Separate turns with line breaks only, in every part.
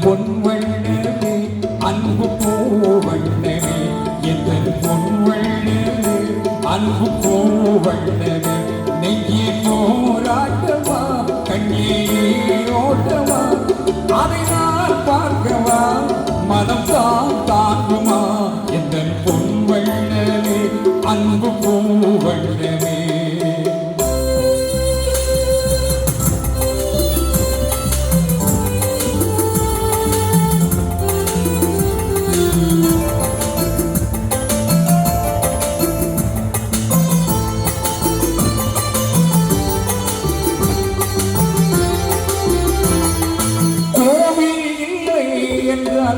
பொன்வண்ணமே அன்பு பூவண்ணமே எந்தன் பொன்வண்ணமே அன்பு பூவண்ணமே நெஞ்சே போராட்டமா கண்ணே ஓட்டமா அதை நான் பார்க்கவா மனம் தான் தாங்குமா எந்தன் பொன்வண்ணமே அன்பு பூவண்ணமே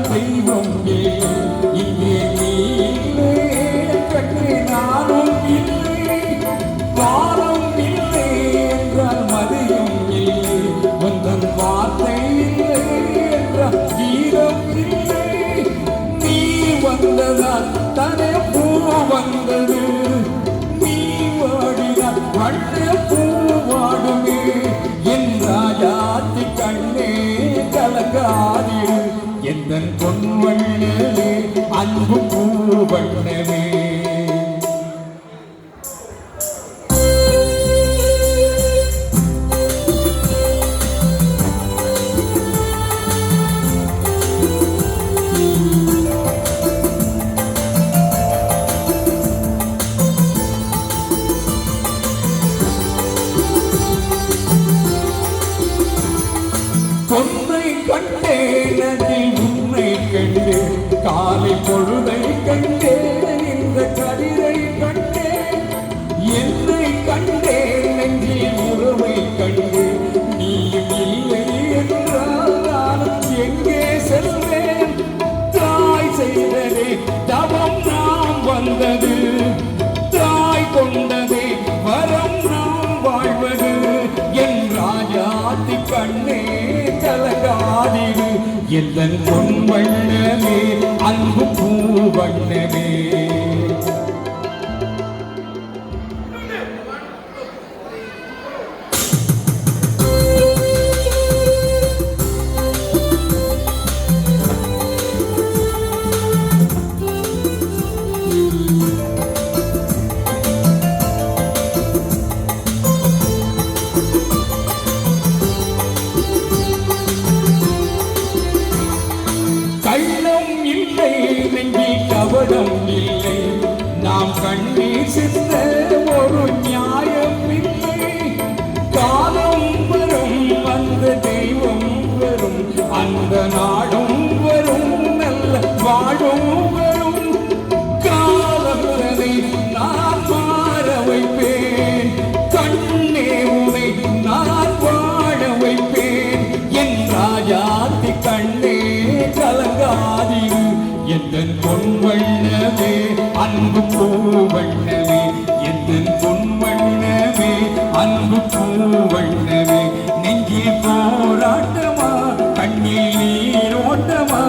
தெய்வம் இங்கே நீலே கண்ணே நானும் இல்லை வாரம் இல்லை என்றால் மதியம் இல்லை உந்தன் வார்த்தை இல்லை என்றால் கீதம் இல்லை நீ வந்ததால் தனே பூ வந்தது நீ வாடினால் அண்ணே பூ வாடுமே என் ராஜாத்தி கண்ணே கலங்காதிரு எந்தன் பொன்வண்ணமே அன்பு பூவண்ணமே பொன்னை கண்டேன் உன்னை கண்டு காலை பொழுதை கண்டேன் இந்த கதிரை கண்டேன் என்னை கண்டேன் நெஞ்சில் உறவை கண்டு நீயும் இல்லை என்றால் நான் எங்கே செல்வேன் தாய் செய்ததே தவம் நாம் வந்தது தாய் கொண்டதே வரம் நாம் வாழ்வது என் ராஜாத்தி கண்ணே கலங்காதிரு எந்தன் பொன்வண்ணமே அன்பு பூவண்ணமே கள்ளம் இல்லை நெஞ்சில் கவடம் இல்லை நாம் கண்ணீர் சிந்த ஒரு நியாயம் இல்லை காலம் வரும் அந்த தெய்வம் வரும் அந்த நாடும் வரும் நல்ல வாடும் வரும் காலத்தை நான் மாற வைப்பேன் கண்ணே உனை நான் வாழ வைப்பேன் என் ராஜாத்தி கண்ணே கலங்காதிரு எந்தன் பொன்வண்ணமே அன்பு பூவண்ணமே எந்தன் பொன்வண்ணமே அன்பு பூவண்ணமே நெஞ்சில் போராட்டமா கண்ணில் நீரோட்டமா